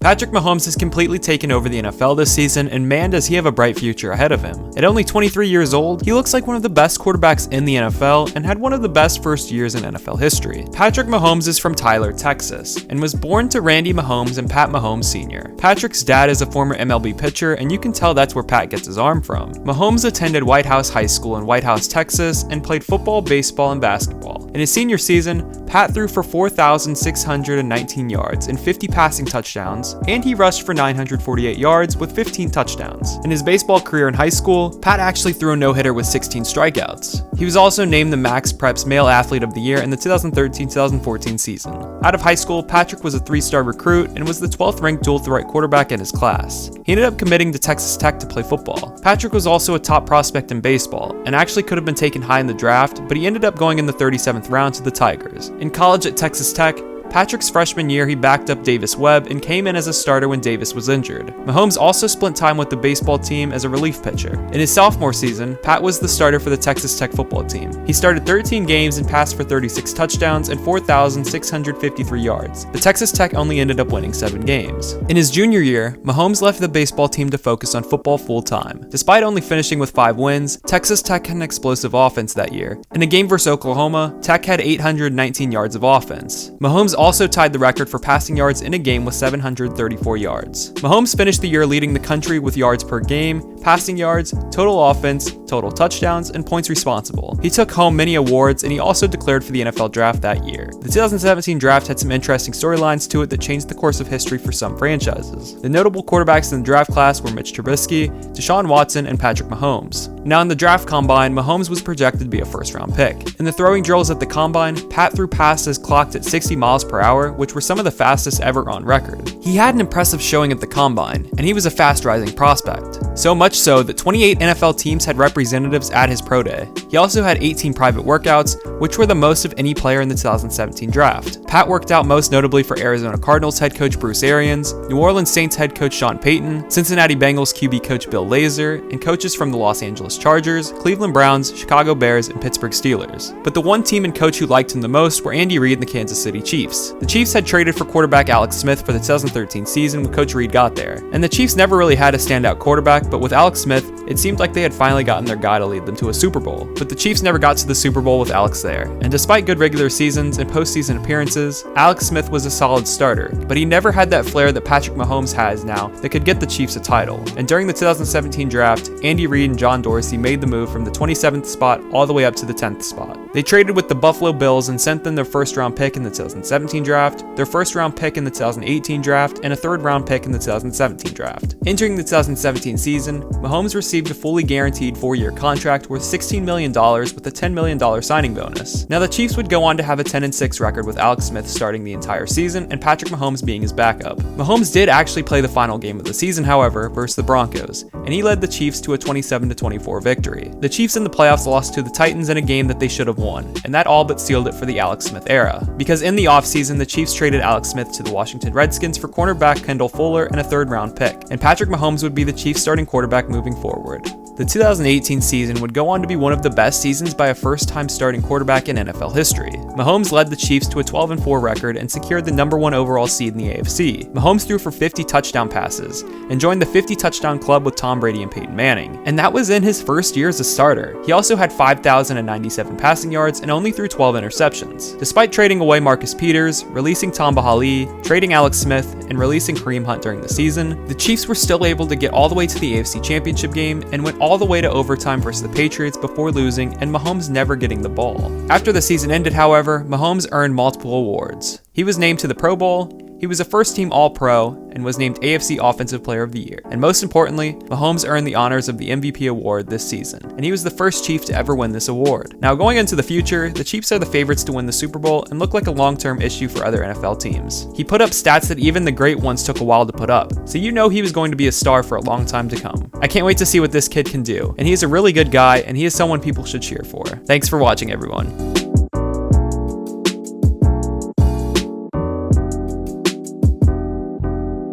Patrick Mahomes has completely taken over the NFL this season, and man does he have a bright future ahead of him. At only 23 years old, he looks like one of the best quarterbacks in the NFL and had one of the best first years in NFL history. Patrick Mahomes is from Tyler, Texas, and was born to Randy Mahomes and Pat Mahomes Sr. Patrick's dad is a former MLB pitcher, and you can tell that's where Pat gets his arm from. Mahomes attended White House High School in White House, Texas, and played football, baseball, and basketball. In his senior season, Pat threw for 4,619 yards and 50 passing touchdowns, and he rushed for 948 yards with 15 touchdowns. In his baseball career in high school, Pat actually threw a no-hitter with 16 strikeouts. He was also named the Max Preps Male Athlete of the Year in the 2013-2014 season. Out of high school, Patrick was a 3-star recruit and was the 12th ranked dual-threat quarterback in his class. He ended up committing to Texas Tech to play football. Patrick was also a top prospect in baseball, and actually could have been taken high in the draft, but he ended up going in the 37th round to the Tigers. In college at Texas Tech, Patrick's freshman year, he backed up Davis Webb and came in as a starter when Davis was injured. Mahomes also split time with the baseball team as a relief pitcher. In his sophomore season, Pat was the starter for the Texas Tech football team. He started 13 games and passed for 36 touchdowns and 4,653 yards. The Texas Tech only ended up winning 7 games. In his junior year, Mahomes left the baseball team to focus on football full-time. Despite only finishing with 5 wins, Texas Tech had an explosive offense that year. In a game versus Oklahoma, Tech had 819 yards of offense. Mahomes also tied the record for passing yards in a game with 734 yards. Mahomes finished the year leading the country with yards per game, passing yards, total offense, total touchdowns, and points responsible. He took home many awards, and he also declared for the NFL draft that year. The 2017 draft had some interesting storylines to it that changed the course of history for some franchises. The notable quarterbacks in the draft class were Mitch Trubisky, Deshaun Watson, and Patrick Mahomes. Now in the draft combine, Mahomes was projected to be a first-round pick. In the throwing drills at the combine, Pat threw passes clocked at 60 miles per hour, which were some of the fastest ever on record. He had an impressive showing at the combine, and he was a fast-rising prospect. So much so that 28 NFL teams had representatives at his pro day. He also had 18 private workouts, which were the most of any player in the 2017 draft. Pat worked out most notably for Arizona Cardinals head coach Bruce Arians, New Orleans Saints head coach Sean Payton, Cincinnati Bengals QB coach Bill Lazor, and coaches from the Los Angeles Chargers, Cleveland Browns, Chicago Bears, and Pittsburgh Steelers. But the one team and coach who liked him the most were Andy Reid and the Kansas City Chiefs. The Chiefs had traded for quarterback Alex Smith for the 2013 season when Coach Reid got there, and the Chiefs never really had a standout quarterback, but with Alex Smith, it seemed like they had finally gotten their guy to lead them to a Super Bowl. But the Chiefs never got to the Super Bowl with Alex there, and despite good regular seasons and postseason appearances, Alex Smith was a solid starter, but he never had that flair that Patrick Mahomes has now that could get the Chiefs a title. And during the 2017 draft, Andy Reid and John Dorsey made the move from the 27th spot all the way up to the 10th spot. They traded with the Buffalo Bills and sent them their first-round pick in the 2017 draft, their first-round pick in the 2018 draft, and a third-round pick in the 2017 draft. Entering the 2017 season, Mahomes received a fully guaranteed 4-year contract worth $16 million with a $10 million signing bonus. Now the Chiefs would go on to have a 10-6 record with Alex Smith starting the entire season and Patrick Mahomes being his backup. Mahomes did actually play the final game of the season, however, versus the Broncos, and he led the Chiefs to a 27-24 victory. The Chiefs in the playoffs lost to the Titans in a game that they should have won, and that all but sealed it for the Alex Smith era. Because in the offseason, the Chiefs traded Alex Smith to the Washington Redskins for cornerback Kendall Fuller and a third-round pick, and Patrick Mahomes would be the Chiefs starting quarterback moving forward. The 2018 season would go on to be one of the best seasons by a first-time starting quarterback in NFL history. Mahomes led the Chiefs to a 12-4 record and secured the #1 overall seed in the AFC. Mahomes threw for 50 touchdown passes and joined the 50-touchdown club with Tom Brady and Peyton Manning, and that was in his first year as a starter. He also had 5,097 passing yards and only threw 12 interceptions. Despite trading away Marcus Peters, releasing Tamba Hali, trading Alex Smith, and releasing Kareem Hunt during the season, the Chiefs were still able to get all the way to the AFC Championship game and went all the way to overtime versus the Patriots before losing and Mahomes never getting the ball. After the season ended, however, Mahomes earned multiple awards. He was named to the Pro Bowl, he was a first-team All-Pro, and was named AFC Offensive Player of the Year. And most importantly, Mahomes earned the honors of the MVP award this season, and he was the first Chief to ever win this award. Now, going into the future, the Chiefs are the favorites to win the Super Bowl and look like a long-term issue for other NFL teams. He put up stats that even the great ones took a while to put up, so you know he was going to be a star for a long time to come. I can't wait to see what this kid can do, and he is a really good guy, and he is someone people should cheer for. Thanks for watching, everyone.